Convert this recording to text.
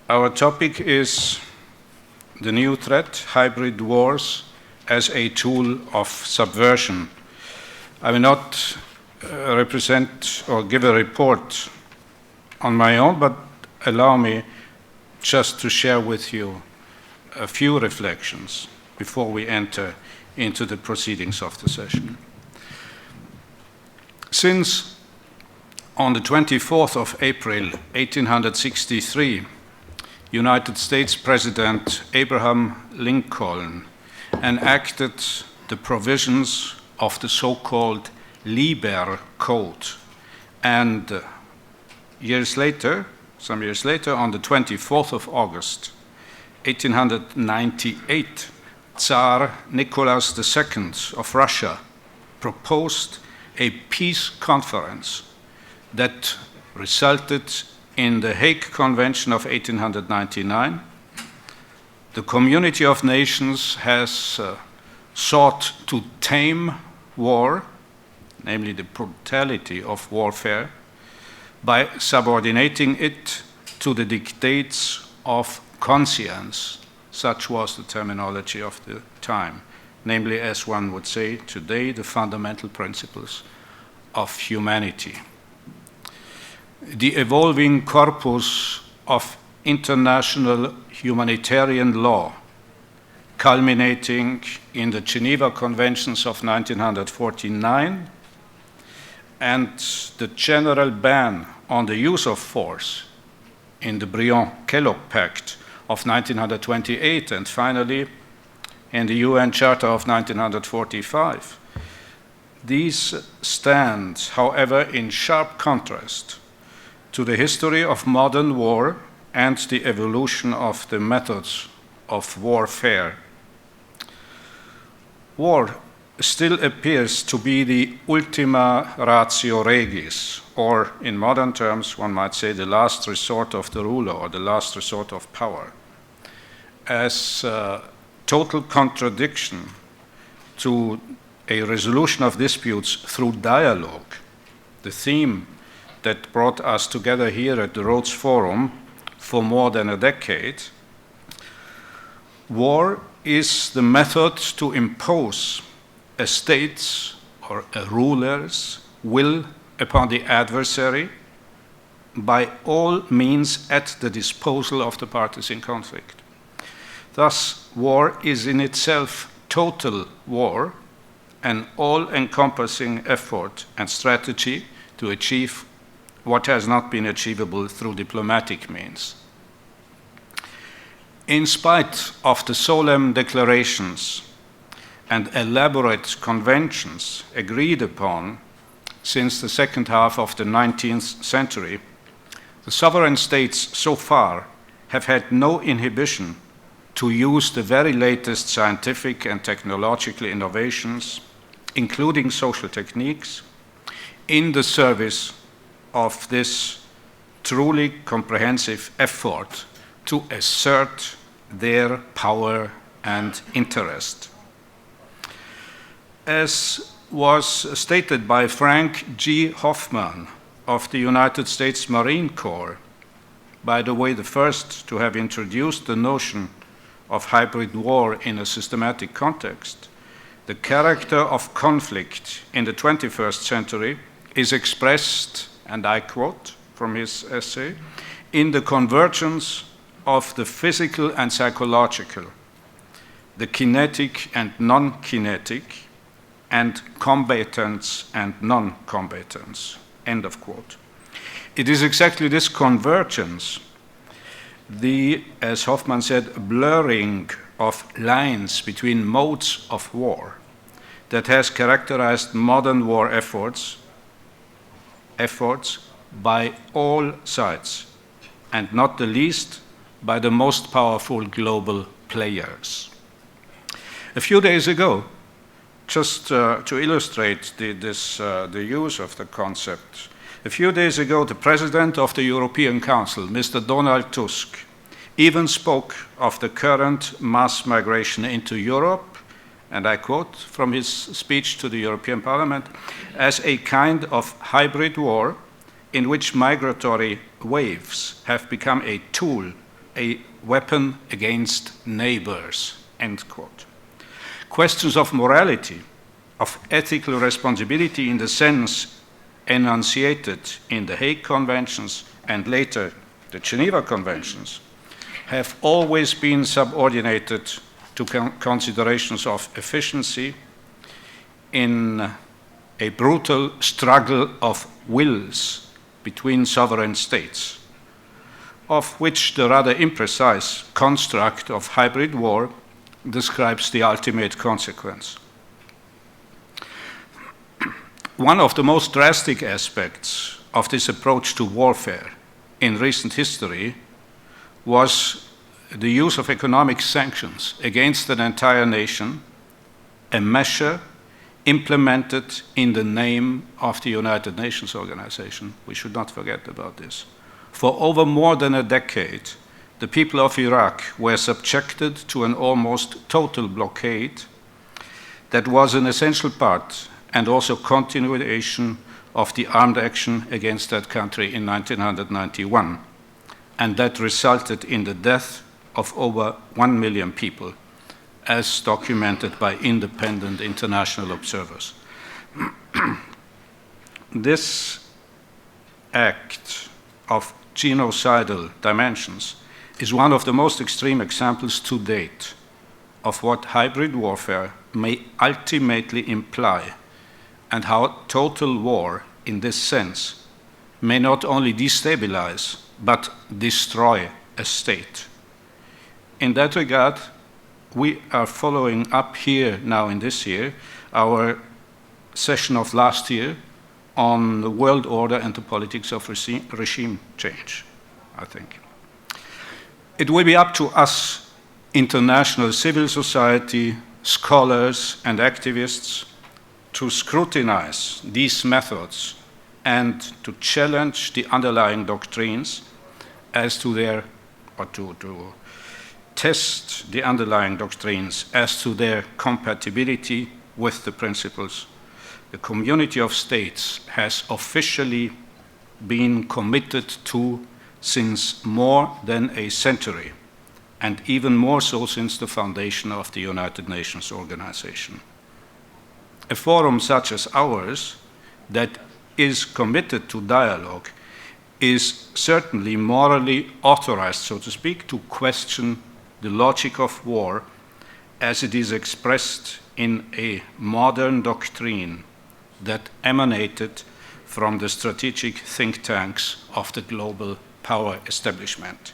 Our topic is the new threat, hybrid wars as a tool of subversion. I will not represent or give a report on my own, but allow me just to share with you a few reflections before we enter into the proceedings of the session. Since on the 24th of April, 1863, United States President Abraham Lincoln enacted the provisions of the so-called Lieber Code, and some years later, on the 24th of August, 1898, Tsar Nicholas II of Russia proposed a peace conference that resulted in the Hague Convention of 1899. The community of nations has sought to tame war, namely the brutality of warfare, by subordinating it to the dictates of conscience. Such was the terminology of the time, namely, as one would say today, the fundamental principles of humanity. The evolving corpus of international humanitarian law, culminating in the Geneva Conventions of 1949 and the general ban on the use of force in the Briand-Kellogg Pact of 1928, and finally in the UN Charter of 1945. These stand, however, in sharp contrast to the history of modern war and the evolution of the methods of warfare. War still appears to be the ultima ratio regis, or in modern terms, one might say the last resort of the ruler or the last resort of power, as total contradiction to a resolution of disputes through dialogue, the theme that brought us together here at the Rhodes Forum for more than a decade. War is the method to impose a state's or a ruler's will upon the adversary by all means at the disposal of the parties in conflict. Thus, war is in itself total war, an all-encompassing effort and strategy to achieve what has not been achievable through diplomatic means. In spite of the solemn declarations and elaborate conventions agreed upon since the second half of the 19th century, the sovereign states so far have had no inhibition to use the very latest scientific and technological innovations, including social techniques, in the service of this truly comprehensive effort to assert their power and interest. As was stated by Frank G. Hoffman of the United States Marine Corps, by the way, the first to have introduced the notion of hybrid war in a systematic context, the character of conflict in the 21st century is expressed, and I quote from his essay, in the convergence of the physical and psychological, the kinetic and non-kinetic, and combatants and non-combatants, end of quote. It is exactly this convergence, the, as Hoffman said, blurring of lines between modes of war, that has characterized modern war efforts by all sides, and not the least by the most powerful global players. A few days ago, just to illustrate the use of the concept, a few days ago, the President of the European Council, Mr. Donald Tusk, even spoke of the current mass migration into Europe, and I quote from his speech to the European Parliament, as a kind of hybrid war in which migratory waves have become a tool a weapon against neighbors, end quote. Questions of morality, of ethical responsibility in the sense enunciated in the Hague Conventions and later the Geneva Conventions, have always been subordinated to considerations of efficiency in a brutal struggle of wills between sovereign states, of which the rather imprecise construct of hybrid war describes the ultimate consequence. One of the most drastic aspects of this approach to warfare in recent history was the use of economic sanctions against an entire nation, a measure implemented in the name of the United Nations Organization. We should not forget about this. For over more than a decade, the people of Iraq were subjected to an almost total blockade that was an essential part and also continuation of the armed action against that country in 1991, and that resulted in the death of over 1 million people, as documented by independent international observers. This act of genocidal dimensions is one of the most extreme examples to date of what hybrid warfare may ultimately imply, and how total war in this sense may not only destabilize but destroy a state. In that regard, we are following up here now in this year our session of last year on the world order and the politics of regime change, I think. It will be up to us, international civil society, scholars and activists, to scrutinize these methods and to challenge the underlying doctrines as to their, or to test the underlying doctrines as to their compatibility with the principles the community of states has officially been committed to since more than a century, and even more so since the foundation of the United Nations Organization. A forum such as ours that is committed to dialogue is certainly morally authorized, so to speak, to question the logic of war as it is expressed in a modern doctrine that emanated from the strategic think tanks of the global power establishment.